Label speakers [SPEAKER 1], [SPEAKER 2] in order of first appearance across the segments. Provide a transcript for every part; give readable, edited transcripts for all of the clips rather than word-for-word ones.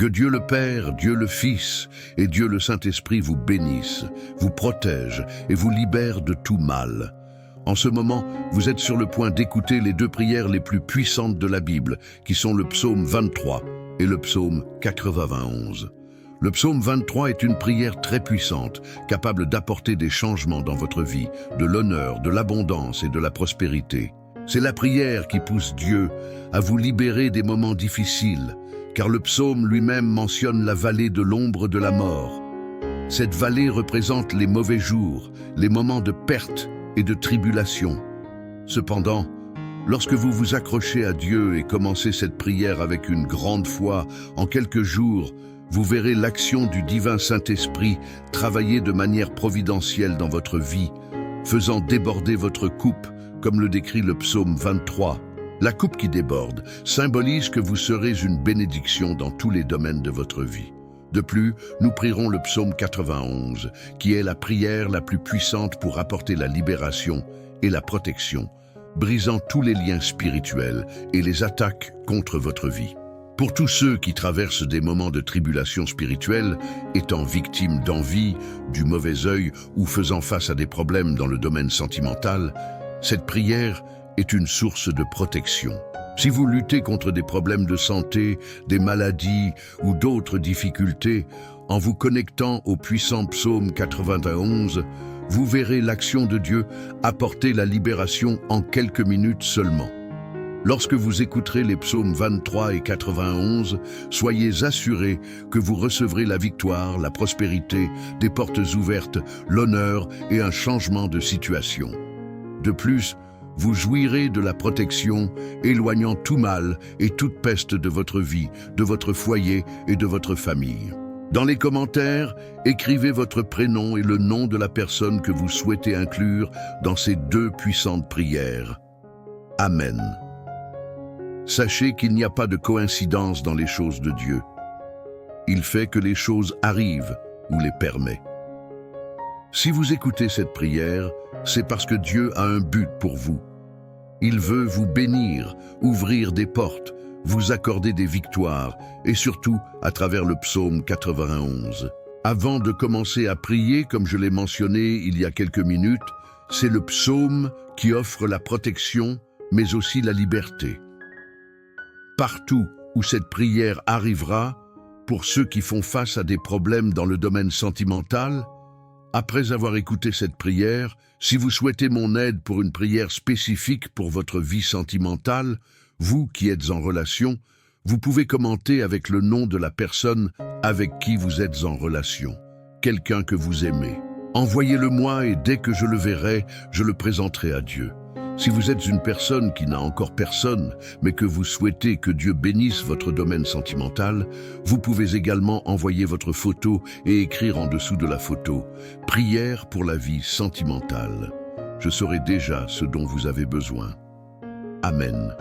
[SPEAKER 1] Que Dieu le Père, Dieu le Fils et Dieu le Saint-Esprit vous bénissent, vous protègent et vous libèrent de tout mal. En ce moment, vous êtes sur le point d'écouter les deux prières les plus puissantes de la Bible, qui sont le psaume 23 et le psaume 91. Le psaume 23 est une prière très puissante, capable d'apporter des changements dans votre vie, de l'honneur, de l'abondance et de la prospérité. C'est la prière qui pousse Dieu à vous libérer des moments difficiles, car le psaume lui-même mentionne la vallée de l'ombre de la mort. Cette vallée représente les mauvais jours, les moments de perte et de tribulation. Cependant, lorsque vous vous accrochez à Dieu et commencez cette prière avec une grande foi, en quelques jours, vous verrez l'action du divin Saint-Esprit travailler de manière providentielle dans votre vie, faisant déborder votre coupe, comme le décrit le psaume 23. La coupe qui déborde symbolise que vous serez une bénédiction dans tous les domaines de votre vie. De plus, nous prierons le psaume 91, qui est la prière la plus puissante pour apporter la libération et la protection, brisant tous les liens spirituels et les attaques contre votre vie. Pour tous ceux qui traversent des moments de tribulation spirituelle, étant victimes d'envie, du mauvais œil ou faisant face à des problèmes dans le domaine sentimental, cette prière est une source de protection. Si vous luttez contre des problèmes de santé, des maladies ou d'autres difficultés, en vous connectant au puissant psaume 91, vous verrez l'action de Dieu apporter la libération en quelques minutes seulement. Lorsque vous écouterez les psaumes 23 et 91, soyez assurés que vous recevrez la victoire, la prospérité, des portes ouvertes, l'honneur et un changement de situation. De plus, vous jouirez de la protection, éloignant tout mal et toute peste de votre vie, de votre foyer et de votre famille. Dans les commentaires, écrivez votre prénom et le nom de la personne que vous souhaitez inclure dans ces deux puissantes prières. Amen. Sachez qu'il n'y a pas de coïncidence dans les choses de Dieu. Il fait que les choses arrivent ou les permet. Si vous écoutez cette prière, c'est parce que Dieu a un but pour vous. Il veut vous bénir, ouvrir des portes, vous accorder des victoires, et surtout à travers le psaume 91. Avant de commencer à prier, comme je l'ai mentionné il y a quelques minutes, c'est le psaume qui offre la protection, mais aussi la liberté. Partout où cette prière arrivera, pour ceux qui font face à des problèmes dans le domaine sentimental, après avoir écouté cette prière, si vous souhaitez mon aide pour une prière spécifique pour votre vie sentimentale, vous qui êtes en relation, vous pouvez commenter avec le nom de la personne avec qui vous êtes en relation, quelqu'un que vous aimez. Envoyez-le-moi et dès que je le verrai, je le présenterai à Dieu. Si vous êtes une personne qui n'a encore personne, mais que vous souhaitez que Dieu bénisse votre domaine sentimental, vous pouvez également envoyer votre photo et écrire en dessous de la photo « Prière pour la vie sentimentale ». Je saurai déjà ce dont vous avez besoin. Amen.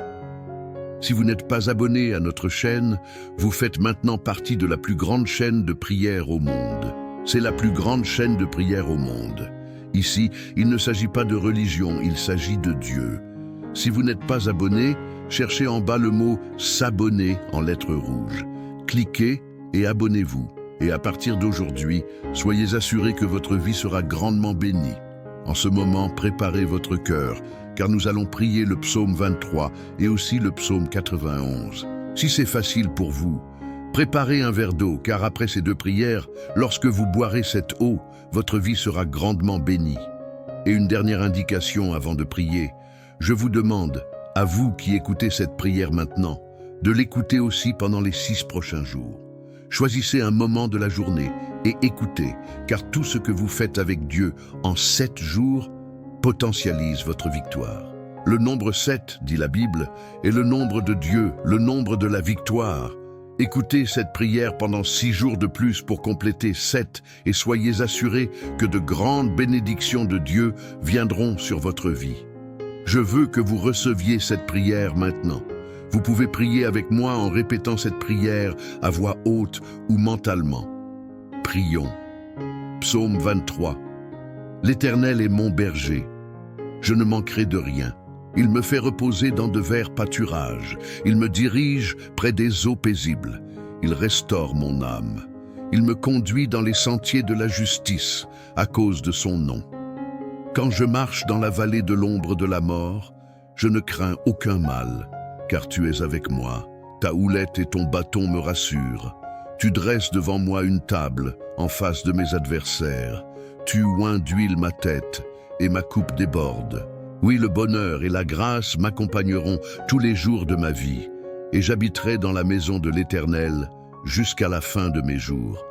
[SPEAKER 1] Si vous n'êtes pas abonné à notre chaîne, vous faites maintenant partie de la plus grande chaîne de prière au monde. C'est la plus grande chaîne de prière au monde. Ici, il ne s'agit pas de religion, il s'agit de Dieu. Si vous n'êtes pas abonné, cherchez en bas le mot « S'abonner » en lettres rouges. Cliquez et abonnez-vous. Et à partir d'aujourd'hui, soyez assurés que votre vie sera grandement bénie. En ce moment, préparez votre cœur, car nous allons prier le psaume 23 et aussi le psaume 91. Si c'est facile pour vous, préparez un verre d'eau, car après ces deux prières, lorsque vous boirez cette eau, votre vie sera grandement bénie. Et une dernière indication avant de prier, je vous demande, à vous qui écoutez cette prière maintenant, de l'écouter aussi pendant les 6 prochains jours. Choisissez un moment de la journée et écoutez, car tout ce que vous faites avec Dieu en 7 jours potentialise votre victoire. Le nombre 7, dit la Bible, est le nombre de Dieu, le nombre de la victoire. Écoutez cette prière pendant 6 jours de plus pour compléter 7 et soyez assurés que de grandes bénédictions de Dieu viendront sur votre vie. Je veux que vous receviez cette prière maintenant. Vous pouvez prier avec moi en répétant cette prière à voix haute ou mentalement. Prions. Psaume 23. L'Éternel est mon berger. Je ne manquerai de rien. Il me fait reposer dans de verts pâturages. Il me dirige près des eaux paisibles. il restaure mon âme. Il me conduit dans les sentiers de la justice à cause de son nom. Quand je marche dans la vallée de l'ombre de la mort, je ne crains aucun mal, car tu es avec moi. Ta houlette et ton bâton me rassurent. Tu dresses devant moi une table en face de mes adversaires. Tu oins d'huile ma tête et ma coupe déborde. Oui, le bonheur et la grâce m'accompagneront tous les jours de ma vie, et j'habiterai dans la maison de l'Éternel jusqu'à la fin de mes jours.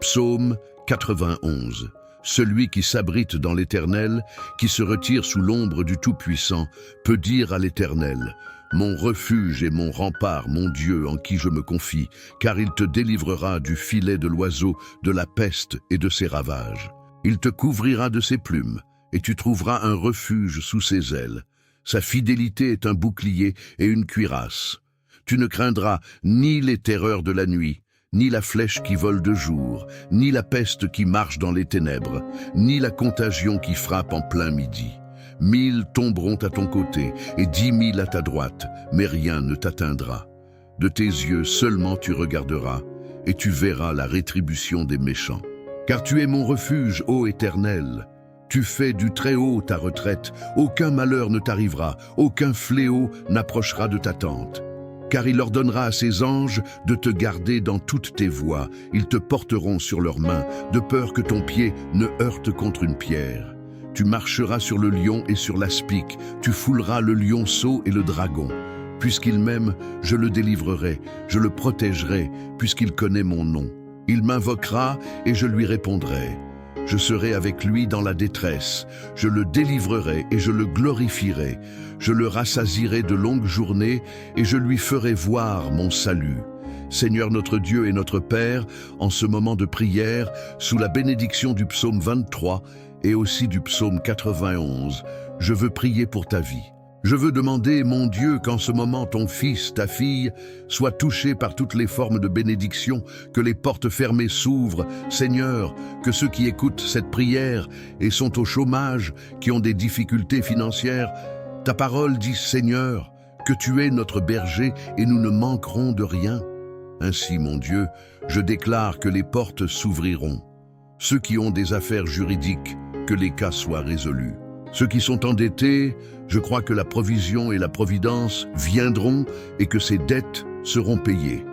[SPEAKER 1] Psaume 91. Celui qui s'abrite dans l'Éternel, qui se retire sous l'ombre du Tout-Puissant, peut dire à l'Éternel: mon refuge et mon rempart, mon Dieu en qui je me confie, car il te délivrera du filet de l'oiseau, de la peste et de ses ravages. Il te couvrira de ses plumes, et tu trouveras un refuge sous ses ailes. Sa fidélité est un bouclier et une cuirasse. Tu ne craindras ni les terreurs de la nuit, ni la flèche qui vole de jour, ni la peste qui marche dans les ténèbres, ni la contagion qui frappe en plein midi. 1000 tomberont à ton côté et 10 000 à ta droite, mais rien ne t'atteindra. De tes yeux seulement tu regarderas, et tu verras la rétribution des méchants. Car tu es mon refuge, ô Éternel. Tu fais du Très-Haut ta retraite, aucun malheur ne t'arrivera, aucun fléau n'approchera de ta tente. Car il ordonnera à ses anges de te garder dans toutes tes voies, ils te porteront sur leurs mains, de peur que ton pied ne heurte contre une pierre. Tu marcheras sur le lion et sur l'aspic, tu fouleras le lionceau et le dragon. Puisqu'il m'aime, je le délivrerai, je le protégerai, puisqu'il connaît mon nom. Il m'invoquera et je lui répondrai. Je serai avec lui dans la détresse, je le délivrerai et je le glorifierai. Je le rassasierai de longues journées et je lui ferai voir mon salut. Seigneur notre Dieu et notre Père, en ce moment de prière, sous la bénédiction du psaume 23 et aussi du psaume 91, je veux prier pour ta vie. Je veux demander, mon Dieu, qu'en ce moment ton fils, ta fille, soit touché par toutes les formes de bénédiction, que les portes fermées s'ouvrent. Seigneur, que ceux qui écoutent cette prière et sont au chômage, qui ont des difficultés financières, ta parole dit, Seigneur, que tu es notre berger et nous ne manquerons de rien. Ainsi, mon Dieu, je déclare que les portes s'ouvriront. Ceux qui ont des affaires juridiques, que les cas soient résolus. Ceux qui sont endettés, je crois que la provision et la providence viendront et que ces dettes seront payées.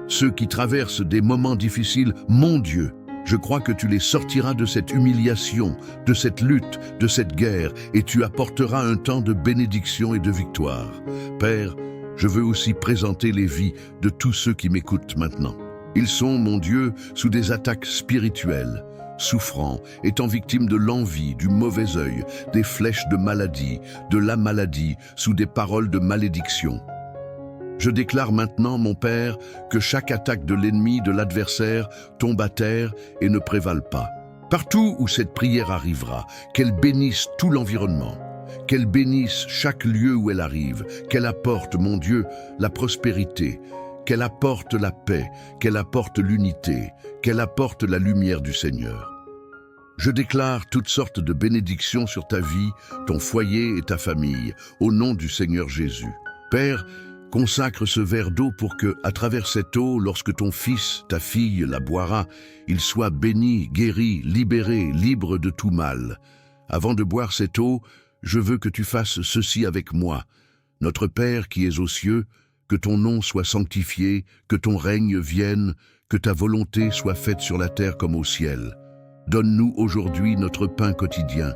[SPEAKER 1] Ceux qui traversent des moments difficiles, mon Dieu, je crois que tu les sortiras de cette humiliation, de cette lutte, de cette guerre, et tu apporteras un temps de bénédiction et de victoire. Père, je veux aussi présenter les vies de tous ceux qui m'écoutent maintenant. Ils sont, mon Dieu, sous des attaques spirituelles, souffrant, étant victime de l'envie, du mauvais œil, des flèches de maladie, de la maladie, sous des paroles de malédiction. Je déclare maintenant, mon Père, que chaque attaque de l'ennemi, de l'adversaire, tombe à terre et ne prévale pas. Partout où cette prière arrivera, qu'elle bénisse tout l'environnement, qu'elle bénisse chaque lieu où elle arrive, qu'elle apporte, mon Dieu, la prospérité, qu'elle apporte la paix, qu'elle apporte l'unité, qu'elle apporte la lumière du Seigneur. Je déclare toutes sortes de bénédictions sur ta vie, ton foyer et ta famille, au nom du Seigneur Jésus. Père, consacre ce verre d'eau pour que, à travers cette eau, lorsque ton fils, ta fille la boira, il soit béni, guéri, libéré, libre de tout mal. Avant de boire cette eau, je veux que tu fasses ceci avec moi. Notre Père qui es aux cieux, que ton nom soit sanctifié, que ton règne vienne, que ta volonté soit faite sur la terre comme au ciel. Donne-nous aujourd'hui notre pain quotidien.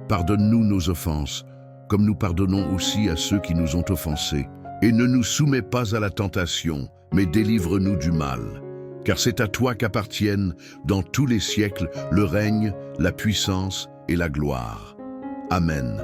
[SPEAKER 1] Pardonne-nous nos offenses, comme nous pardonnons aussi à ceux qui nous ont offensés. Et ne nous soumets pas à la tentation, mais délivre-nous du mal. Car c'est à toi qu'appartiennent, dans tous les siècles, le règne, la puissance et la gloire. Amen.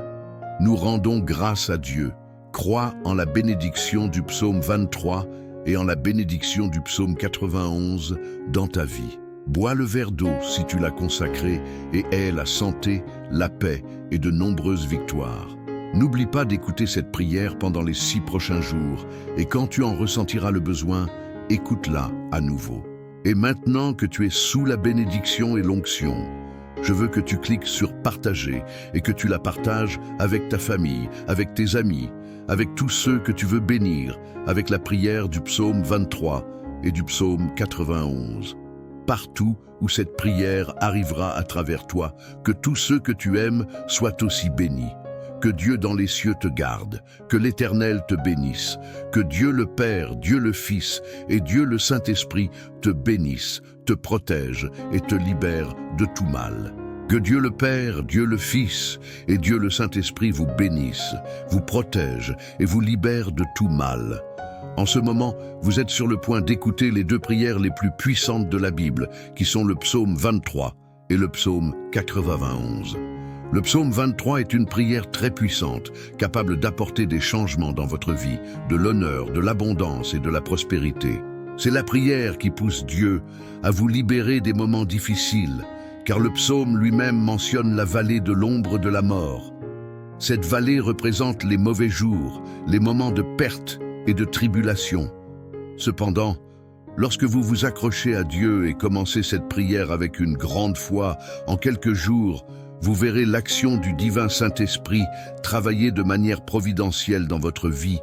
[SPEAKER 1] Nous rendons grâce à Dieu. Crois en la bénédiction du psaume 23 et en la bénédiction du psaume 91 dans ta vie. Bois le verre d'eau si tu l'as consacré et aie la santé, la paix et de nombreuses victoires. N'oublie pas d'écouter cette prière pendant les 6 prochains jours et quand tu en ressentiras le besoin, écoute-la à nouveau. Et maintenant que tu es sous la bénédiction et l'onction, je veux que tu cliques sur « Partager » et que tu la partages avec ta famille, avec tes amis, avec tous ceux que tu veux bénir, avec la prière du psaume 23 et du psaume 91. Partout où cette prière arrivera à travers toi, que tous ceux que tu aimes soient aussi bénis. Que Dieu dans les cieux te garde, que l'Éternel te bénisse, que Dieu le Père, Dieu le Fils et Dieu le Saint-Esprit te bénissent, te protègent et te libèrent de tout mal. Que Dieu le Père, Dieu le Fils et Dieu le Saint-Esprit vous bénissent, vous protègent et vous libèrent de tout mal. En ce moment, vous êtes sur le point d'écouter les deux prières les plus puissantes de la Bible, qui sont le psaume 23 et le psaume 91. Le psaume 23 est une prière très puissante, capable d'apporter des changements dans votre vie, de l'honneur, de l'abondance et de la prospérité. C'est la prière qui pousse Dieu à vous libérer des moments difficiles, car le psaume lui-même mentionne la vallée de l'ombre de la mort. Cette vallée représente les mauvais jours, les moments de perte et de tribulation. Cependant, lorsque vous vous accrochez à Dieu et commencez cette prière avec une grande foi, en quelques jours, vous verrez l'action du divin Saint-Esprit travailler de manière providentielle dans votre vie,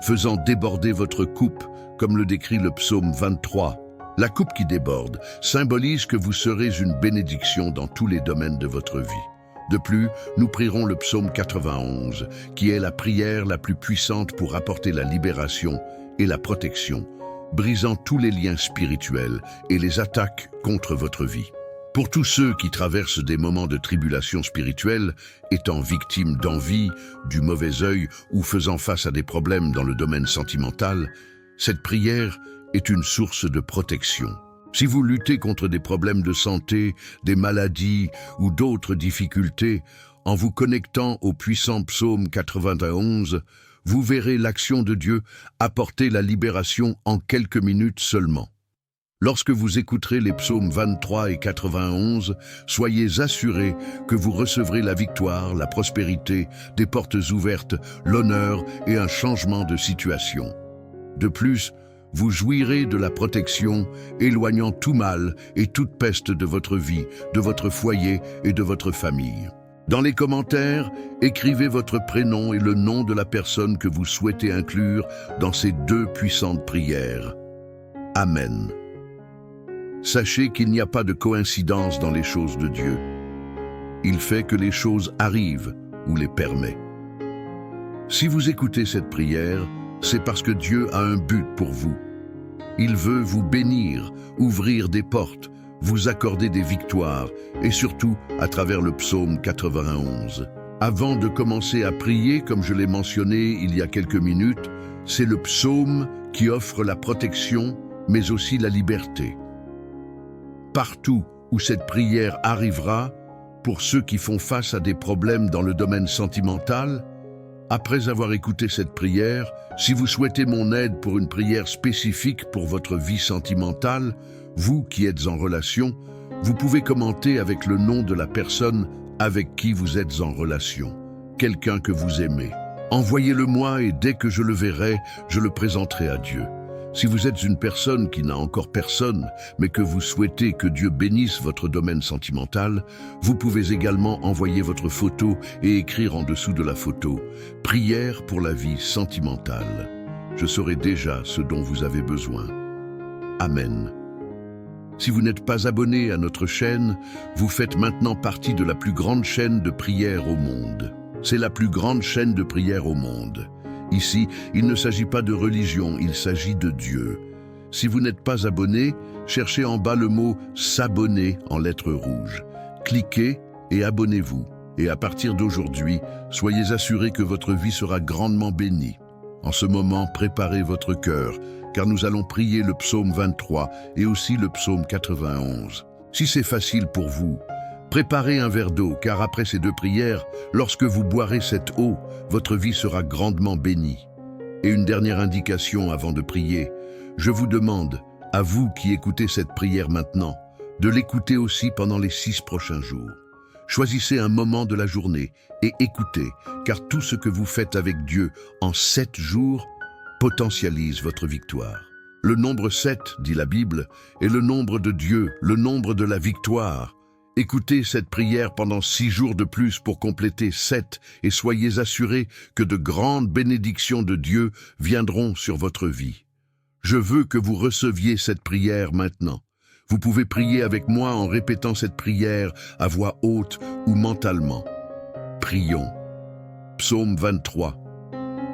[SPEAKER 1] faisant déborder votre coupe, comme le décrit le psaume 23. La coupe qui déborde symbolise que vous serez une bénédiction dans tous les domaines de votre vie. De plus, nous prierons le psaume 91, qui est la prière la plus puissante pour apporter la libération et la protection, brisant tous les liens spirituels et les attaques contre votre vie. Pour tous ceux qui traversent des moments de tribulation spirituelle, étant victimes d'envie, du mauvais œil ou faisant face à des problèmes dans le domaine sentimental, cette prière est une source de protection. Si vous luttez contre des problèmes de santé, des maladies ou d'autres difficultés, en vous connectant au puissant psaume 91, vous verrez l'action de Dieu apporter la libération en quelques minutes seulement. Lorsque vous écouterez les psaumes 23 et 91, soyez assurés que vous recevrez la victoire, la prospérité, des portes ouvertes, l'honneur et un changement de situation. De plus, vous jouirez de la protection, éloignant tout mal et toute peste de votre vie, de votre foyer et de votre famille. Dans les commentaires, écrivez votre prénom et le nom de la personne que vous souhaitez inclure dans ces deux puissantes prières. Amen. Sachez qu'il n'y a pas de coïncidence dans les choses de Dieu. Il fait que les choses arrivent ou les permet. Si vous écoutez cette prière, c'est parce que Dieu a un but pour vous. Il veut vous bénir, ouvrir des portes, vous accorder des victoires et surtout à travers le psaume 91. Avant de commencer à prier, comme je l'ai mentionné il y a quelques minutes, c'est le psaume qui offre la protection mais aussi la liberté. Partout où cette prière arrivera, pour ceux qui font face à des problèmes dans le domaine sentimental, après avoir écouté cette prière, si vous souhaitez mon aide pour une prière spécifique pour votre vie sentimentale, vous qui êtes en relation, vous pouvez commenter avec le nom de la personne avec qui vous êtes en relation, quelqu'un que vous aimez. Envoyez-le-moi et dès que je le verrai, je le présenterai à Dieu. Si vous êtes une personne qui n'a encore personne, mais que vous souhaitez que Dieu bénisse votre domaine sentimental, vous pouvez également envoyer votre photo et écrire en dessous de la photo « Prière pour la vie sentimentale ». Je saurai déjà ce dont vous avez besoin. Amen. Si vous n'êtes pas abonné à notre chaîne, vous faites maintenant partie de la plus grande chaîne de prière au monde. C'est la plus grande chaîne de prière au monde. Ici, il ne s'agit pas de religion, il s'agit de Dieu. Si vous n'êtes pas abonné, cherchez en bas le mot « S'abonner » en lettres rouges. Cliquez et abonnez-vous. Et à partir d'aujourd'hui, soyez assurés que votre vie sera grandement bénie. En ce moment, préparez votre cœur, car nous allons prier le psaume 23 et aussi le psaume 91. Si c'est facile pour vous, préparez un verre d'eau, car après ces deux prières, lorsque vous boirez cette eau, votre vie sera grandement bénie. Et une dernière indication avant de prier, je vous demande, à vous qui écoutez cette prière maintenant, de l'écouter aussi pendant les 6 prochains jours. Choisissez un moment de la journée et écoutez, car tout ce que vous faites avec Dieu en 7 jours potentialise votre victoire. Le nombre 7, dit la Bible, est le nombre de Dieu, le nombre de la victoire. Écoutez cette prière pendant 6 jours de plus pour compléter 7 et soyez assurés que de grandes bénédictions de Dieu viendront sur votre vie. Je veux que vous receviez cette prière maintenant. Vous pouvez prier avec moi en répétant cette prière à voix haute ou mentalement. Prions. Psaume 23.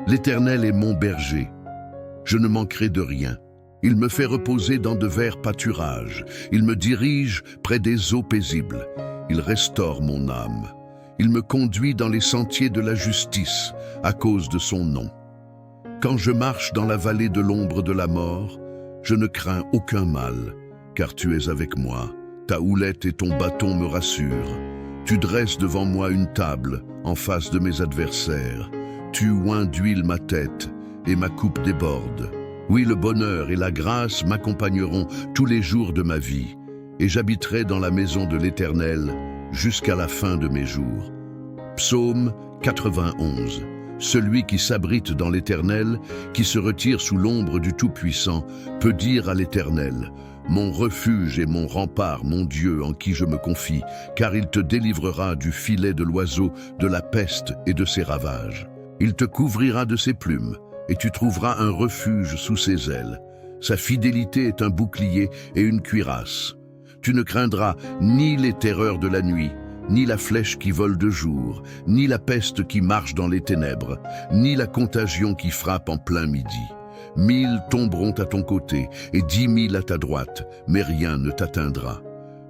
[SPEAKER 1] L'Éternel est mon berger. Je ne manquerai de rien. Il me fait reposer dans de verts pâturages. Il me dirige près des eaux paisibles. Il restaure mon âme. Il me conduit dans les sentiers de la justice à cause de son nom. Quand je marche dans la vallée de l'ombre de la mort, je ne crains aucun mal, car tu es avec moi. Ta houlette et ton bâton me rassurent. Tu dresses devant moi une table en face de mes adversaires. Tu oins d'huile ma tête et ma coupe déborde. Oui, le bonheur et la grâce m'accompagneront tous les jours de ma vie, et j'habiterai dans la maison de l'Éternel jusqu'à la fin de mes jours. Psaume 91. Celui qui s'abrite dans l'Éternel, qui se retire sous l'ombre du Tout-Puissant, peut dire à l'Éternel: mon refuge et mon rempart, mon Dieu en qui je me confie, car il te délivrera du filet de l'oiseau, de la peste et de ses ravages. Il te couvrira de ses plumes, et tu trouveras un refuge sous ses ailes. Sa fidélité est un bouclier et une cuirasse. Tu ne craindras ni les terreurs de la nuit, ni la flèche qui vole de jour, ni la peste qui marche dans les ténèbres, ni la contagion qui frappe en plein midi. 1000 tomberont à ton côté et 10 000 à ta droite, mais rien ne t'atteindra.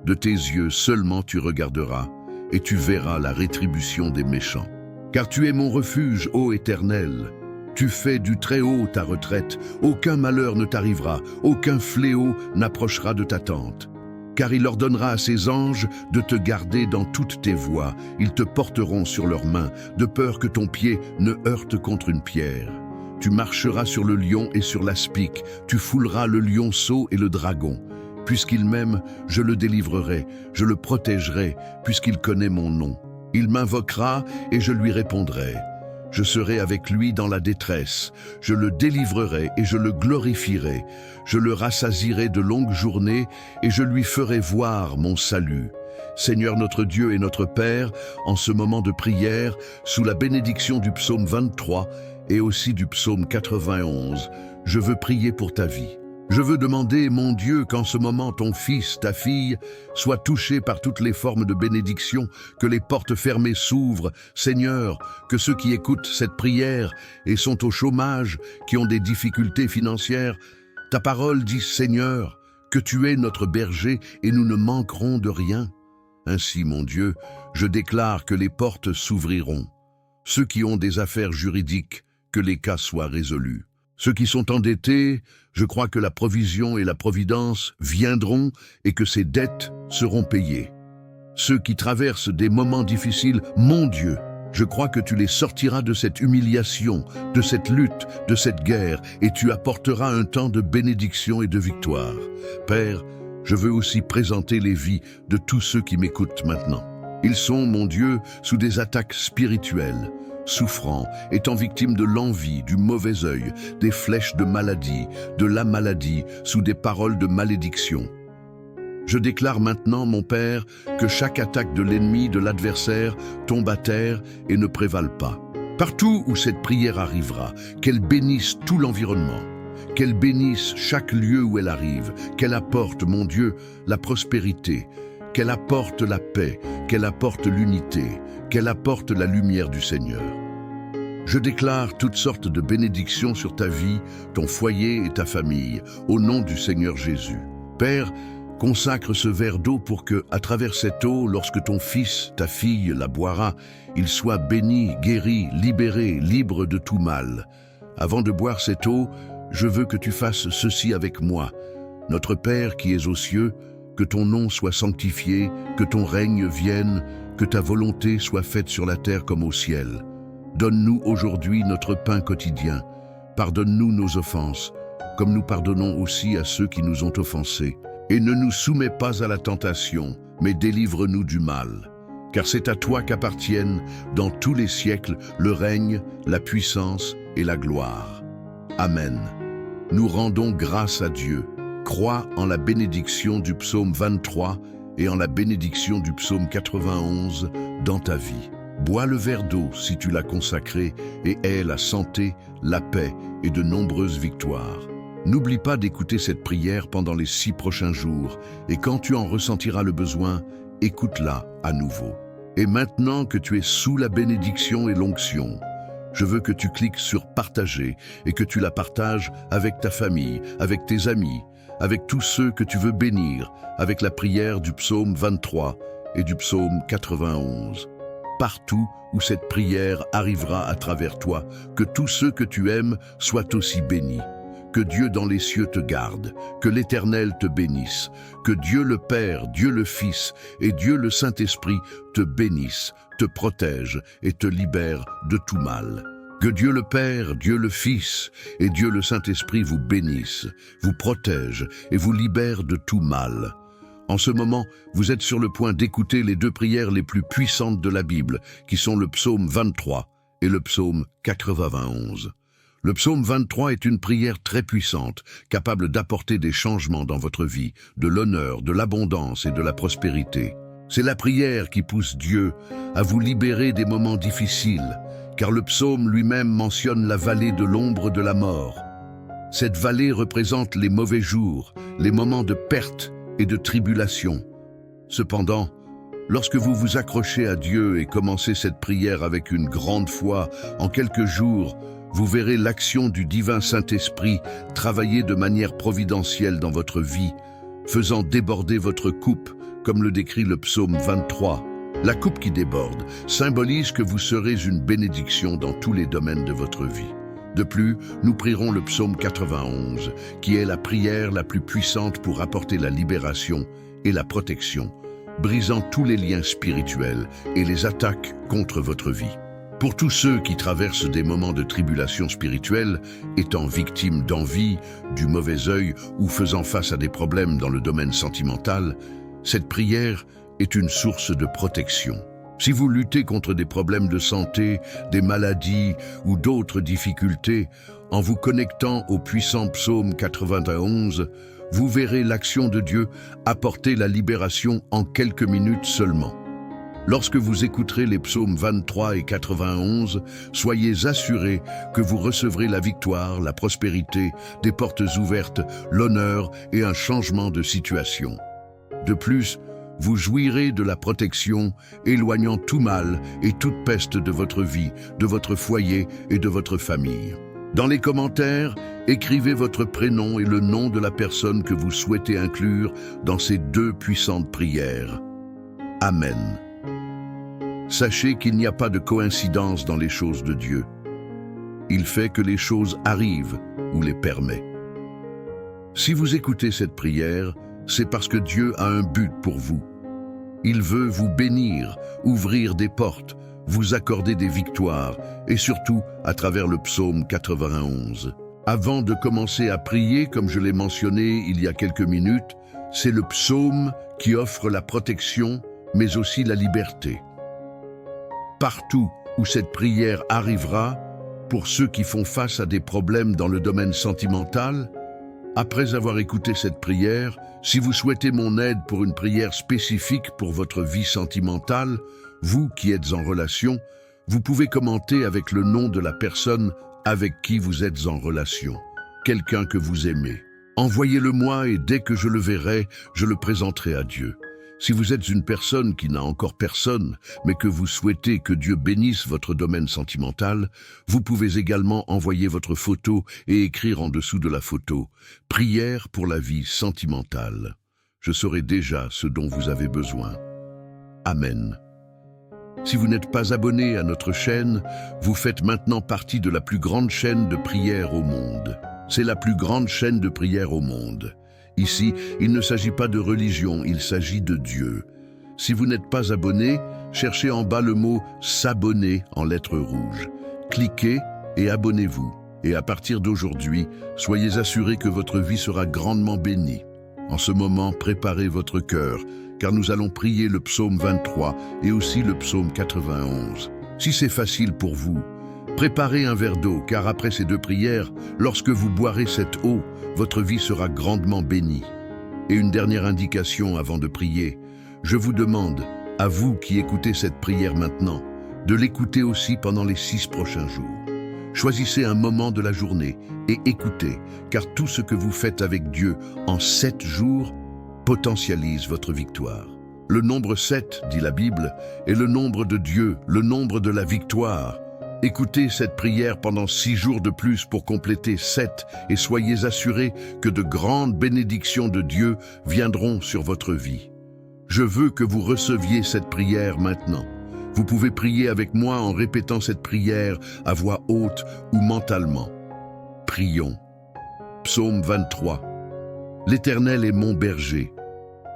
[SPEAKER 1] De tes yeux seulement tu regarderas, et tu verras la rétribution des méchants. Car tu es mon refuge, ô Éternel. Tu fais du Très-Haut ta retraite, aucun malheur ne t'arrivera, aucun fléau n'approchera de ta tente. Car il ordonnera à ses anges de te garder dans toutes tes voies, ils te porteront sur leurs mains, de peur que ton pied ne heurte contre une pierre. Tu marcheras sur le lion et sur l'aspic, tu fouleras le lionceau et le dragon. Puisqu'il m'aime, je le délivrerai, je le protégerai, puisqu'il connaît mon nom. Il m'invoquera et je lui répondrai. Je serai avec lui dans la détresse, je le délivrerai et je le glorifierai. Je le rassasierai de longues journées et je lui ferai voir mon salut. Seigneur notre Dieu et notre Père, en ce moment de prière, sous la bénédiction du psaume 23 et aussi du psaume 91, je veux prier pour ta vie. Je veux demander, mon Dieu, qu'en ce moment ton fils, ta fille, soit touché par toutes les formes de bénédiction, que les portes fermées s'ouvrent. Seigneur, que ceux qui écoutent cette prière et sont au chômage, qui ont des difficultés financières, ta parole dit, Seigneur, que tu es notre berger et nous ne manquerons de rien. Ainsi, mon Dieu, je déclare que les portes s'ouvriront. Ceux qui ont des affaires juridiques, que les cas soient résolus. Ceux qui sont endettés, je crois que la provision et la providence viendront et que ces dettes seront payées. Ceux qui traversent des moments difficiles, mon Dieu, je crois que tu les sortiras de cette humiliation, de cette lutte, de cette guerre, et tu apporteras un temps de bénédiction et de victoire. Père, je veux aussi présenter les vies de tous ceux qui m'écoutent maintenant. Ils sont, mon Dieu, sous des attaques spirituelles, souffrant, étant victime de l'envie, du mauvais œil, des flèches de maladie, de la maladie, sous des paroles de malédiction. Je déclare maintenant, mon Père, que chaque attaque de l'ennemi, de l'adversaire, tombe à terre et ne prévale pas. Partout où cette prière arrivera, qu'elle bénisse tout l'environnement, qu'elle bénisse chaque lieu où elle arrive, qu'elle apporte, mon Dieu, la prospérité, qu'elle apporte la paix, qu'elle apporte l'unité, qu'elle apporte la lumière du Seigneur. Je déclare toutes sortes de bénédictions sur ta vie, ton foyer et ta famille, au nom du Seigneur Jésus. Père, consacre ce verre d'eau pour que, à travers cette eau, lorsque ton fils, ta fille la boira, il soit béni, guéri, libéré, libre de tout mal. Avant de boire cette eau, je veux que tu fasses ceci avec moi. Notre Père qui es aux cieux, que ton nom soit sanctifié, que ton règne vienne, que ta volonté soit faite sur la terre comme au ciel. Donne-nous aujourd'hui notre pain quotidien. Pardonne-nous nos offenses, comme nous pardonnons aussi à ceux qui nous ont offensés. Et ne nous soumets pas à la tentation, mais délivre-nous du mal. Car c'est à toi qu'appartiennent, dans tous les siècles, le règne, la puissance et la gloire. Amen. Nous rendons grâce à Dieu. Crois en la bénédiction du psaume 23 et en la bénédiction du psaume 91 dans ta vie. Bois le verre d'eau si tu l'as consacré et aie la santé, la paix et de nombreuses victoires. N'oublie pas d'écouter cette prière pendant les 6 prochains jours, et quand tu en ressentiras le besoin, écoute-la à nouveau. Et maintenant que tu es sous la bénédiction et l'onction, je veux que tu cliques sur « Partager » et que tu la partages avec ta famille, avec tes amis, avec tous ceux que tu veux bénir, avec la prière du psaume 23 et du psaume 91. Partout où cette prière arrivera à travers toi, que tous ceux que tu aimes soient aussi bénis. Que Dieu dans les cieux te garde, que l'Éternel te bénisse, que Dieu le Père, Dieu le Fils et Dieu le Saint-Esprit te bénissent, te protègent et te libèrent de tout mal. Que Dieu le Père, Dieu le Fils et Dieu le Saint-Esprit vous bénissent, vous protègent et vous libèrent de tout mal. En ce moment, vous êtes sur le point d'écouter les 2 prières les plus puissantes de la Bible, qui sont le psaume 23 et le psaume 91. Le psaume 23 est une prière très puissante, capable d'apporter des changements dans votre vie, de l'honneur, de l'abondance et de la prospérité. C'est la prière qui pousse Dieu à vous libérer des moments difficiles, car le psaume lui-même mentionne la vallée de l'ombre de la mort. Cette vallée représente les mauvais jours, les moments de perte et de tribulation. Cependant, lorsque vous vous accrochez à Dieu et commencez cette prière avec une grande foi, en quelques jours, vous verrez l'action du divin Saint-Esprit travailler de manière providentielle dans votre vie, faisant déborder votre coupe, comme le décrit le psaume 23. La coupe qui déborde symbolise que vous serez une bénédiction dans tous les domaines de votre vie. De plus, nous prierons le psaume 91, qui est la prière la plus puissante pour apporter la libération et la protection, brisant tous les liens spirituels et les attaques contre votre vie. Pour tous ceux qui traversent des moments de tribulation spirituelle, étant victimes d'envie, du mauvais œil ou faisant face à des problèmes dans le domaine sentimental, cette prière est une source de protection. Si vous luttez contre des problèmes de santé, des maladies ou d'autres difficultés, en vous connectant au puissant psaume 91, vous verrez l'action de Dieu apporter la libération en quelques minutes seulement. Lorsque vous écouterez les psaumes 23 et 91, soyez assurés que vous recevrez la victoire, la prospérité, des portes ouvertes, l'honneur et un changement de situation. De plus, vous jouirez de la protection, éloignant tout mal et toute peste de votre vie, de votre foyer et de votre famille. Dans les commentaires, écrivez votre prénom et le nom de la personne que vous souhaitez inclure dans ces 2 puissantes prières. Amen. Sachez qu'il n'y a pas de coïncidence dans les choses de Dieu. Il fait que les choses arrivent ou les permet. Si vous écoutez cette prière, c'est parce que Dieu a un but pour vous. Il veut vous bénir, ouvrir des portes, vous accorder des victoires, et surtout à travers le psaume 91. Avant de commencer à prier, comme je l'ai mentionné il y a quelques minutes, c'est le psaume qui offre la protection, mais aussi la liberté. Partout où cette prière arrivera, pour ceux qui font face à des problèmes dans le domaine sentimental, après avoir écouté cette prière, si vous souhaitez mon aide pour une prière spécifique pour votre vie sentimentale, vous qui êtes en relation, vous pouvez commenter avec le nom de la personne avec qui vous êtes en relation, quelqu'un que vous aimez. Envoyez-le-moi et dès que je le verrai, je le présenterai à Dieu. Si vous êtes une personne qui n'a encore personne, mais que vous souhaitez que Dieu bénisse votre domaine sentimental, vous pouvez également envoyer votre photo et écrire en dessous de la photo « Prière pour la vie sentimentale ». Je saurai déjà ce dont vous avez besoin. Amen. Si vous n'êtes pas abonné à notre chaîne, vous faites maintenant partie de la plus grande chaîne de prière au monde. C'est la plus grande chaîne de prière au monde. Ici, il ne s'agit pas de religion, il s'agit de Dieu. Si vous n'êtes pas abonné, cherchez en bas le mot « S'abonner » en lettres rouges. Cliquez et abonnez-vous. Et à partir d'aujourd'hui, soyez assurés que votre vie sera grandement bénie. En ce moment, préparez votre cœur, car nous allons prier le psaume 23 et aussi le psaume 91. Si c'est facile pour vous, préparez un verre d'eau, car après ces 2 prières, lorsque vous boirez cette eau, votre vie sera grandement bénie. Et une dernière indication avant de prier, je vous demande, à vous qui écoutez cette prière maintenant, de l'écouter aussi pendant les 6 prochains jours. Choisissez un moment de la journée et écoutez, car tout ce que vous faites avec Dieu en 7 jours potentialise votre victoire. Le nombre 7, dit la Bible, est le nombre de Dieu, le nombre de la victoire. Écoutez cette prière pendant 6 jours de plus pour compléter 7 et soyez assurés que de grandes bénédictions de Dieu viendront sur votre vie. Je veux que vous receviez cette prière maintenant. Vous pouvez prier avec moi en répétant cette prière à voix haute ou mentalement. Prions. Psaume 23. L'Éternel est mon berger.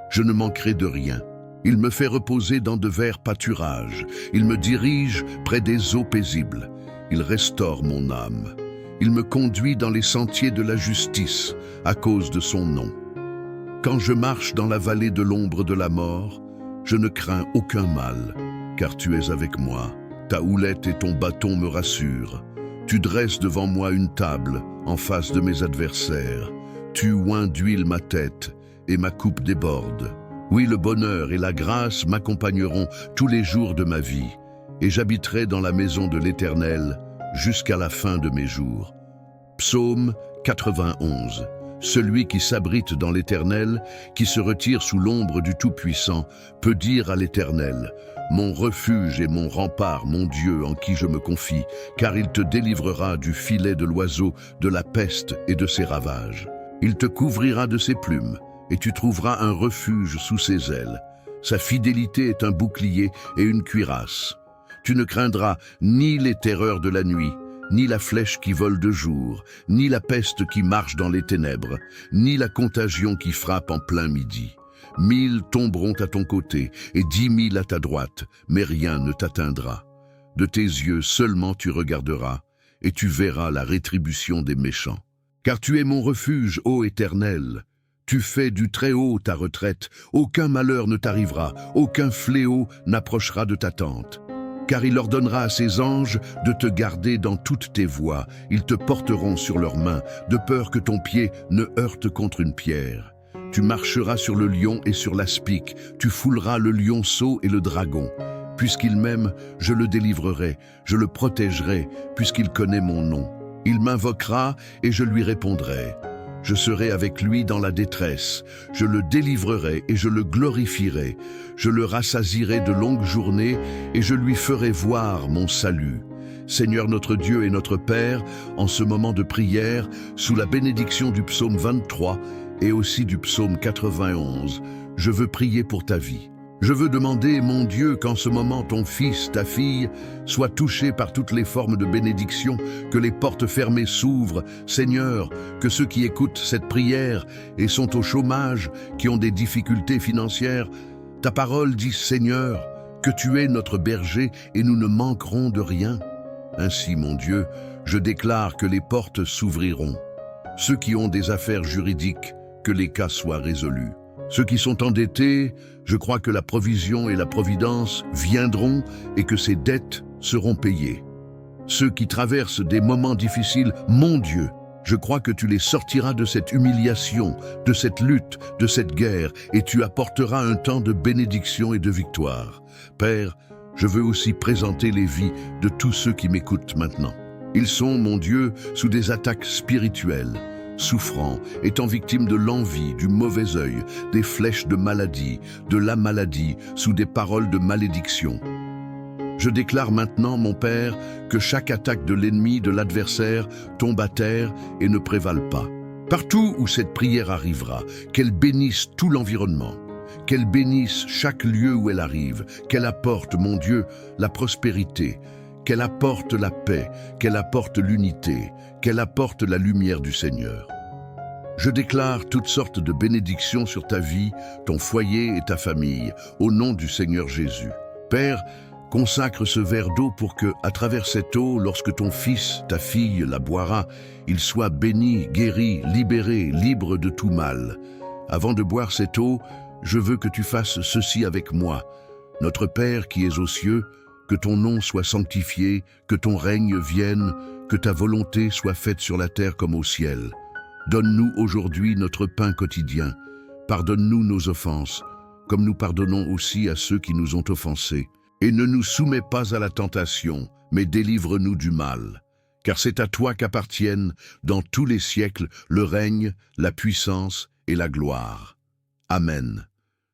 [SPEAKER 1] Je ne manquerai de rien. Il me fait reposer dans de verts pâturages. Il me dirige près des eaux paisibles. Il restaure mon âme. Il me conduit dans les sentiers de la justice à cause de son nom. Quand je marche dans la vallée de l'ombre de la mort, je ne crains aucun mal, car tu es avec moi. Ta houlette et ton bâton me rassurent. Tu dresses devant moi une table en face de mes adversaires. Tu oins d'huile ma tête et ma coupe déborde. Oui, le bonheur et la grâce m'accompagneront tous les jours de ma vie, et j'habiterai dans la maison de l'Éternel jusqu'à la fin de mes jours. Psaume 91. Celui qui s'abrite dans l'Éternel, qui se retire sous l'ombre du Tout-Puissant, peut dire à l'Éternel: mon refuge et mon rempart, mon Dieu en qui je me confie, car il te délivrera du filet de l'oiseau, de la peste et de ses ravages. Il te couvrira de ses plumes, et tu trouveras un refuge sous ses ailes. Sa fidélité est un bouclier et une cuirasse. Tu ne craindras ni les terreurs de la nuit, ni la flèche qui vole de jour, ni la peste qui marche dans les ténèbres, ni la contagion qui frappe en plein midi. 1000 tomberont à ton côté et 10 000 à ta droite, mais rien ne t'atteindra. De tes yeux seulement tu regarderas, et tu verras la rétribution des méchants. Car tu es mon refuge, ô Éternel. Tu fais du Très-Haut ta retraite, aucun malheur ne t'arrivera, aucun fléau n'approchera de ta tente. Car il ordonnera à ses anges de te garder dans toutes tes voies, ils te porteront sur leurs mains, de peur que ton pied ne heurte contre une pierre. Tu marcheras sur le lion et sur l'aspic, tu fouleras le lionceau et le dragon. Puisqu'il m'aime, je le délivrerai, je le protégerai, puisqu'il connaît mon nom. Il m'invoquera et je lui répondrai. Je serai avec lui dans la détresse, je le délivrerai et je le glorifierai. Je le rassasierai de longues journées et je lui ferai voir mon salut. Seigneur notre Dieu et notre Père, en ce moment de prière, sous la bénédiction du psaume 23 et aussi du psaume 91, je veux prier pour ta vie. Je veux demander, mon Dieu, qu'en ce moment ton fils, ta fille, soit touché par toutes les formes de bénédiction, que les portes fermées s'ouvrent. Seigneur, que ceux qui écoutent cette prière et sont au chômage, qui ont des difficultés financières, ta parole dit, Seigneur, que tu es notre berger et nous ne manquerons de rien. Ainsi, mon Dieu, je déclare que les portes s'ouvriront. Ceux qui ont des affaires juridiques, que les cas soient résolus. Ceux qui sont endettés, je crois que la provision et la providence viendront et que ces dettes seront payées. Ceux qui traversent des moments difficiles, mon Dieu, je crois que tu les sortiras de cette humiliation, de cette lutte, de cette guerre, et tu apporteras un temps de bénédiction et de victoire. Père, je veux aussi présenter les vies de tous ceux qui m'écoutent maintenant. Ils sont, mon Dieu, sous des attaques spirituelles, souffrant, étant victime de l'envie, du mauvais œil, des flèches de maladie, de la maladie, sous des paroles de malédiction. Je déclare maintenant, mon Père, que chaque attaque de l'ennemi, de l'adversaire, tombe à terre et ne prévale pas. Partout où cette prière arrivera, qu'elle bénisse tout l'environnement, qu'elle bénisse chaque lieu où elle arrive, qu'elle apporte, mon Dieu, la prospérité, qu'elle apporte la paix, qu'elle apporte l'unité, qu'elle apporte la lumière du Seigneur. Je déclare toutes sortes de bénédictions sur ta vie, ton foyer et ta famille, au nom du Seigneur Jésus. Père, consacre ce verre d'eau pour que, à travers cette eau, lorsque ton fils, ta fille la boira, il soit béni, guéri, libéré, libre de tout mal. Avant de boire cette eau, je veux que tu fasses ceci avec moi. Notre Père qui es aux cieux, que ton nom soit sanctifié, que ton règne vienne, que ta volonté soit faite sur la terre comme au ciel. Donne-nous aujourd'hui notre pain quotidien. Pardonne-nous nos offenses, comme nous pardonnons aussi à ceux qui nous ont offensés. Et ne nous soumets pas à la tentation, mais délivre-nous du mal. car c'est à toi qu'appartiennent, dans tous les siècles, le règne, la puissance et la gloire. Amen.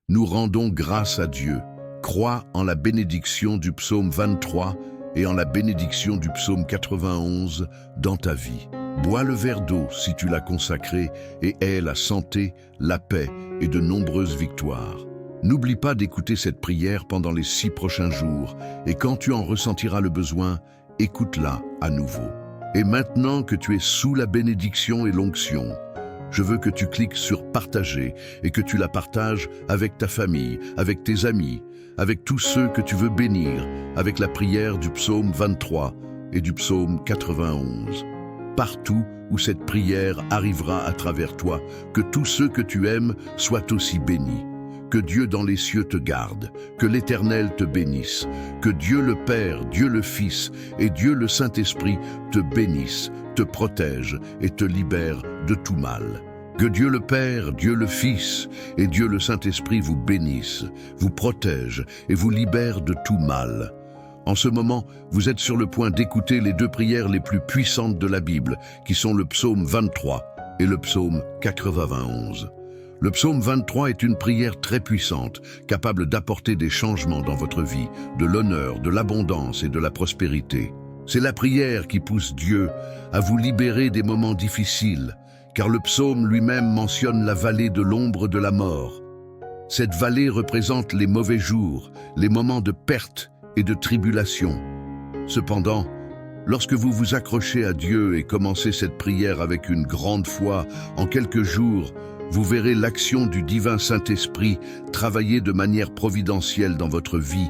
[SPEAKER 1] Nous rendons grâce à Dieu. Crois en la bénédiction du psaume 23 et en la bénédiction du psaume 91 dans ta vie. Bois le verre d'eau si tu l'as consacré et aie la santé, la paix et de nombreuses victoires. N'oublie pas d'écouter cette prière pendant les 6 prochains jours et quand tu en ressentiras le besoin, écoute-la à nouveau. Et maintenant que tu es sous la bénédiction et l'onction, je veux que tu cliques sur partager et que tu la partages avec ta famille, avec tes amis, avec tous ceux que tu veux bénir, avec la prière du psaume 23 et du psaume 91. Partout où cette prière arrivera à travers toi, que tous ceux que tu aimes soient aussi bénis. Que Dieu dans les cieux te garde, que l'Éternel te bénisse, que Dieu le Père, Dieu le Fils et Dieu le Saint-Esprit te bénissent, te protègent et te libèrent de tout mal. Que Dieu le Père, Dieu le Fils et Dieu le Saint-Esprit vous bénissent, vous protègent et vous libèrent de tout mal. En ce moment, vous êtes sur le point d'écouter les 2 prières les plus puissantes de la Bible, qui sont le psaume 23 et le psaume 91. Le psaume 23 est une prière très puissante, capable d'apporter des changements dans votre vie, de l'honneur, de l'abondance et de la prospérité. C'est la prière qui pousse Dieu à vous libérer des moments difficiles, car le psaume lui-même mentionne la vallée de l'ombre de la mort. Cette vallée représente les mauvais jours, les moments de perte et de tribulation. Cependant, lorsque vous vous accrochez à Dieu et commencez cette prière avec une grande foi, en quelques jours, vous verrez l'action du divin Saint-Esprit travailler de manière providentielle dans votre vie,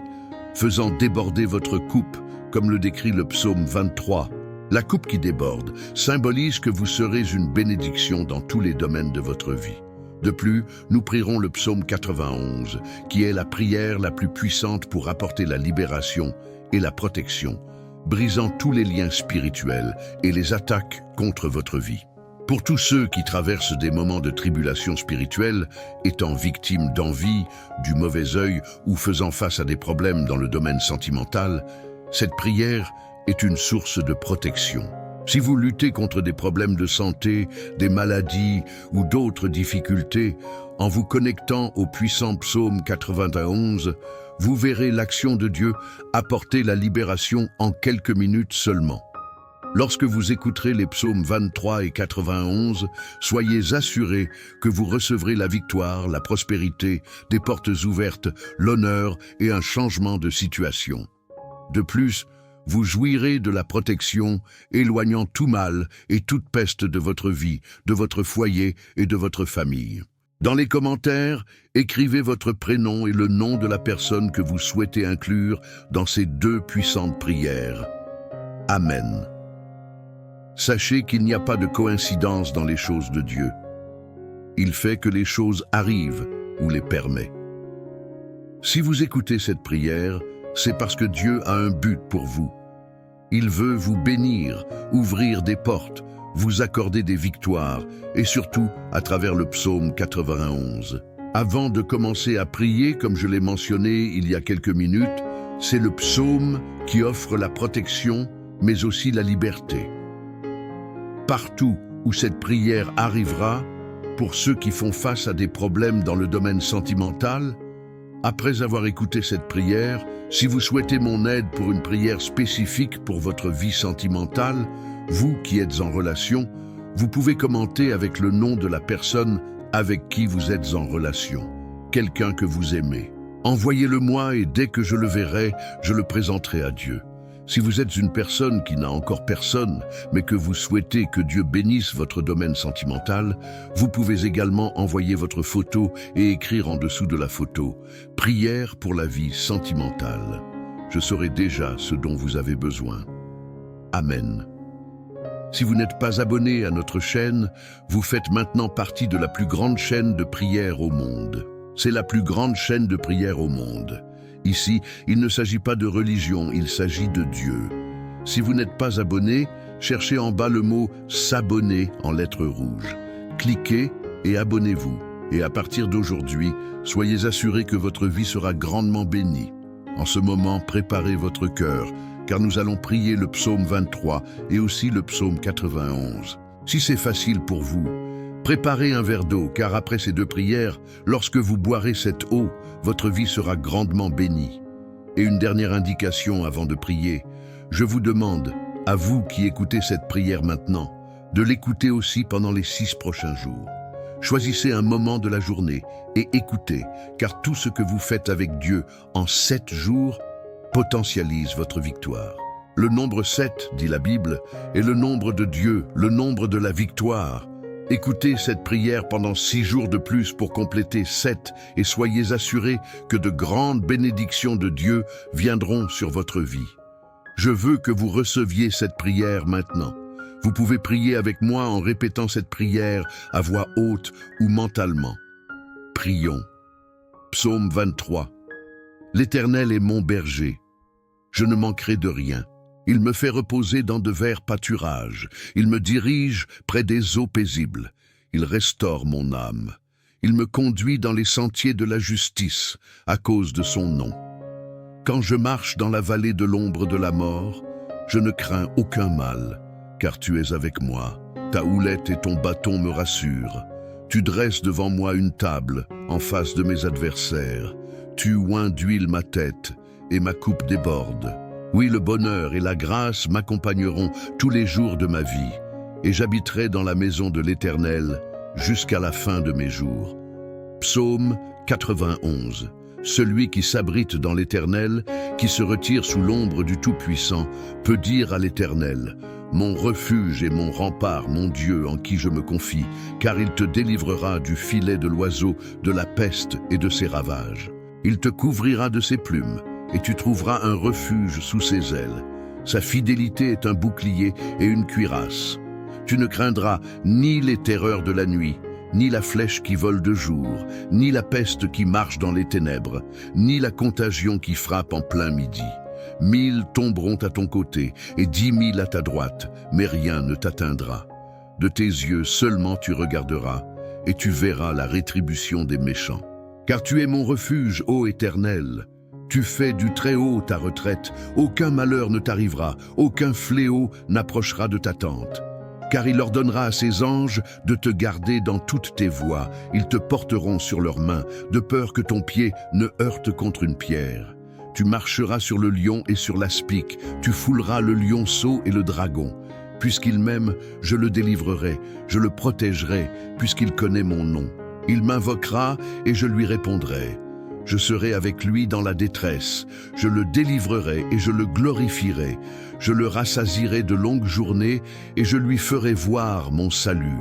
[SPEAKER 1] faisant déborder votre coupe, comme le décrit le psaume 23. La coupe qui déborde symbolise que vous serez une bénédiction dans tous les domaines de votre vie. De plus, nous prierons le psaume 91, qui est la prière la plus puissante pour apporter la libération et la protection, brisant tous les liens spirituels et les attaques contre votre vie. Pour tous ceux qui traversent des moments de tribulation spirituelle, étant victimes d'envie, du mauvais œil ou faisant face à des problèmes dans le domaine sentimental, cette prière est une source de protection. Si vous luttez contre des problèmes de santé, des maladies ou d'autres difficultés, en vous connectant au puissant psaume 91, vous verrez l'action de Dieu apporter la libération en quelques minutes seulement. Lorsque vous écouterez les psaumes 23 et 91, soyez assurés que vous recevrez la victoire, la prospérité, des portes ouvertes, l'honneur et un changement de situation. De plus, vous jouirez de la protection, éloignant tout mal et toute peste de votre vie, de votre foyer et de votre famille. Dans les commentaires, écrivez votre prénom et le nom de la personne que vous souhaitez inclure dans ces 2 puissantes prières. Amen. Sachez qu'il n'y a pas de coïncidence dans les choses de Dieu. Il fait que les choses arrivent ou les permet. Si vous écoutez cette prière, c'est parce que Dieu a un but pour vous. Il veut vous bénir, ouvrir des portes, vous accorder des victoires et surtout à travers le psaume 91. Avant de commencer à prier, comme je l'ai mentionné il y a quelques minutes, c'est le psaume qui offre la protection mais aussi la liberté. Partout où cette prière arrivera, pour ceux qui font face à des problèmes dans le domaine sentimental, après avoir écouté cette prière, si vous souhaitez mon aide pour une prière spécifique pour votre vie sentimentale, vous qui êtes en relation, vous pouvez commenter avec le nom de la personne avec qui vous êtes en relation, quelqu'un que vous aimez. Envoyez-le moi et dès que je le verrai, je le présenterai à Dieu. Si vous êtes une personne qui n'a encore personne, mais que vous souhaitez que Dieu bénisse votre domaine sentimental, vous pouvez également envoyer votre photo et écrire en dessous de la photo « Prière pour la vie sentimentale ». Je saurai déjà ce dont vous avez besoin. Amen. Si vous n'êtes pas abonné à notre chaîne, vous faites maintenant partie de la plus grande chaîne de prière au monde. C'est la plus grande chaîne de prière au monde. Ici, il ne s'agit pas de religion, il s'agit de Dieu. Si vous n'êtes pas abonné, cherchez en bas le mot « S'abonner » en lettres rouges. Cliquez et abonnez-vous. Et à partir d'aujourd'hui, soyez assurés que votre vie sera grandement bénie. En ce moment, préparez votre cœur, car nous allons prier le psaume 23 et aussi le psaume 91. Si c'est facile pour vous, préparez un verre d'eau, car après ces deux prières, lorsque vous boirez cette eau, votre vie sera grandement bénie. Et une dernière indication avant de prier, je vous demande, à vous qui écoutez cette prière maintenant, de l'écouter aussi pendant les 6 prochains jours. Choisissez un moment de la journée et écoutez, car tout ce que vous faites avec Dieu en 7 jours potentialise votre victoire. Le nombre 7, dit la Bible, est le nombre de Dieu, le nombre de la victoire. Écoutez cette prière pendant 6 jours de plus pour compléter 7 et soyez assurés que de grandes bénédictions de Dieu viendront sur votre vie. Je veux que vous receviez cette prière maintenant. Vous pouvez prier avec moi en répétant cette prière à voix haute ou mentalement. Prions. Psaume 23. L'Éternel est mon berger. Je ne manquerai de rien. Il me fait reposer dans de verts pâturages. Il me dirige près des eaux paisibles. Il restaure mon âme. Il me conduit dans les sentiers de la justice à cause de son nom. Quand je marche dans la vallée de l'ombre de la mort, je ne crains aucun mal, car tu es avec moi. Ta houlette et ton bâton me rassurent. Tu dresses devant moi une table en face de mes adversaires. Tu oins d'huile ma tête et ma coupe déborde. Oui, le bonheur et la grâce m'accompagneront tous les jours de ma vie, et j'habiterai dans la maison de l'Éternel jusqu'à la fin de mes jours. Psaume 91. Celui qui s'abrite dans l'Éternel, qui se retire sous l'ombre du Tout-Puissant, peut dire à l'Éternel, « Mon refuge et mon rempart, mon Dieu en qui je me confie, car il te délivrera du filet de l'oiseau, de la peste et de ses ravages. Il te couvrira de ses plumes, et tu trouveras un refuge sous ses ailes. Sa fidélité est un bouclier et une cuirasse. Tu ne craindras ni les terreurs de la nuit, ni la flèche qui vole de jour, ni la peste qui marche dans les ténèbres, ni la contagion qui frappe en plein midi. 1000 tomberont à ton côté et 10 000 à ta droite, mais rien ne t'atteindra. De tes yeux seulement tu regarderas, et tu verras la rétribution des méchants. Car tu es mon refuge, ô Éternel. Tu fais du Très-Haut ta retraite, aucun malheur ne t'arrivera, aucun fléau n'approchera de ta tente. Car il ordonnera à ses anges de te garder dans toutes tes voies, ils te porteront sur leurs mains, de peur que ton pied ne heurte contre une pierre. Tu marcheras sur le lion et sur l'aspic, tu fouleras le lionceau et le dragon. Puisqu'il m'aime, je le délivrerai, je le protégerai, puisqu'il connaît mon nom. Il m'invoquera et je lui répondrai. Je serai avec lui dans la détresse, je le délivrerai et je le glorifierai, je le rassasierai de longues journées et je lui ferai voir mon salut.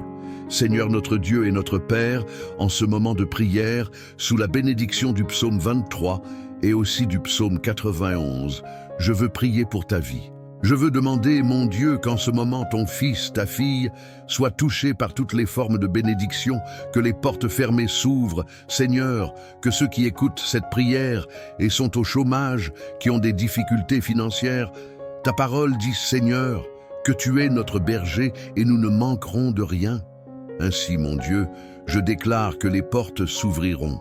[SPEAKER 1] Seigneur notre Dieu et notre Père, en ce moment de prière, sous la bénédiction du psaume 23 et aussi du psaume 91, je veux prier pour ta vie. Je veux demander, mon Dieu, qu'en ce moment ton fils, ta fille, soit touché par toutes les formes de bénédiction, que les portes fermées s'ouvrent. Seigneur, que ceux qui écoutent cette prière et sont au chômage, qui ont des difficultés financières, ta parole dit, Seigneur, que tu es notre berger et nous ne manquerons de rien. Ainsi, mon Dieu, je déclare que les portes s'ouvriront.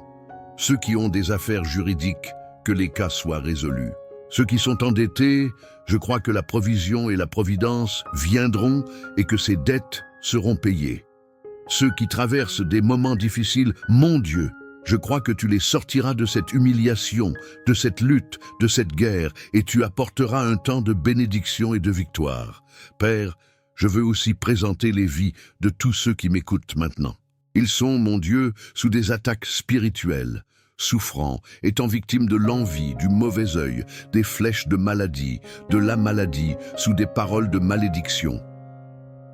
[SPEAKER 1] Ceux qui ont des affaires juridiques, que les cas soient résolus. Ceux qui sont endettés, je crois que la provision et la providence viendront et que ces dettes seront payées. Ceux qui traversent des moments difficiles, mon Dieu, je crois que tu les sortiras de cette humiliation, de cette lutte, de cette guerre, et tu apporteras un temps de bénédiction et de victoire. Père, je veux aussi présenter les vies de tous ceux qui m'écoutent maintenant. Ils sont, mon Dieu, sous des attaques spirituelles, souffrant, étant victime de l'envie, du mauvais œil, des flèches de maladie, de la maladie, sous des paroles de malédiction.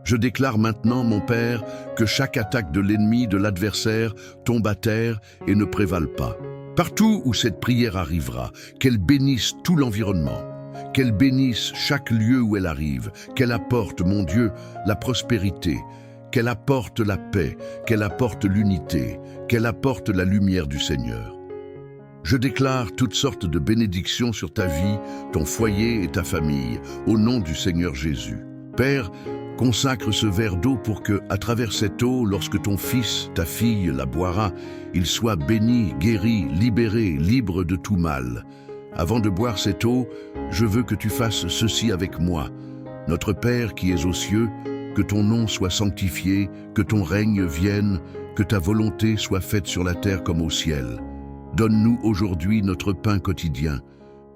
[SPEAKER 1] Je déclare maintenant, mon Père, que chaque attaque de l'ennemi, de l'adversaire, tombe à terre et ne prévale pas. Partout où cette prière arrivera, qu'elle bénisse tout l'environnement, qu'elle bénisse chaque lieu où elle arrive, qu'elle apporte, mon Dieu, la prospérité, qu'elle apporte la paix, qu'elle apporte l'unité, qu'elle apporte la lumière du Seigneur. Je déclare toutes sortes de bénédictions sur ta vie, ton foyer et ta famille, au nom du Seigneur Jésus. Père, consacre ce verre d'eau pour que, à travers cette eau, lorsque ton fils, ta fille la boira, il soit béni, guéri, libéré, libre de tout mal. Avant de boire cette eau, je veux que tu fasses ceci avec moi. Notre Père qui es aux cieux, que ton nom soit sanctifié, que ton règne vienne, que ta volonté soit faite sur la terre comme au ciel. Donne-nous aujourd'hui notre pain quotidien.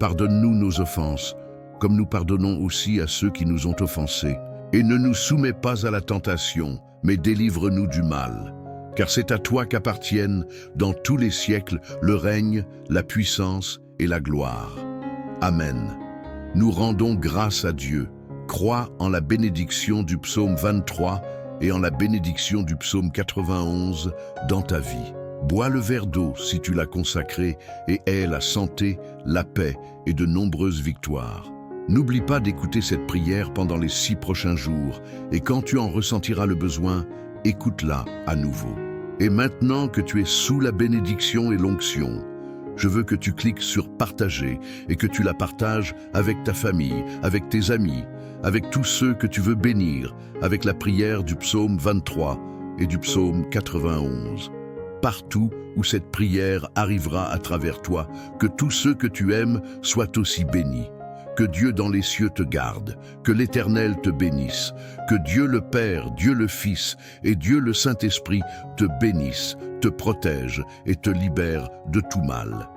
[SPEAKER 1] Pardonne-nous nos offenses, comme nous pardonnons aussi à ceux qui nous ont offensés. Et ne nous soumets pas à la tentation, mais délivre-nous du mal. Car c'est à toi qu'appartiennent, dans tous les siècles, le règne, la puissance et la gloire. Amen. Nous rendons grâce à Dieu. Crois en la bénédiction du psaume 23 et en la bénédiction du psaume 91 dans ta vie. Bois le verre d'eau si tu l'as consacré et aie la santé, la paix et de nombreuses victoires. N'oublie pas d'écouter cette prière pendant les 6 prochains jours et quand tu en ressentiras le besoin, écoute-la à nouveau. Et maintenant que tu es sous la bénédiction et l'onction, je veux que tu cliques sur partager et que tu la partages avec ta famille, avec tes amis, avec tous ceux que tu veux bénir, avec la prière du psaume 23 et du psaume 91. Partout où cette prière arrivera à travers toi, que tous ceux que tu aimes soient aussi bénis. Que Dieu dans les cieux te garde, que l'Éternel te bénisse, que Dieu le Père, Dieu le Fils et Dieu le Saint-Esprit te bénissent, te protègent et te libèrent de tout mal.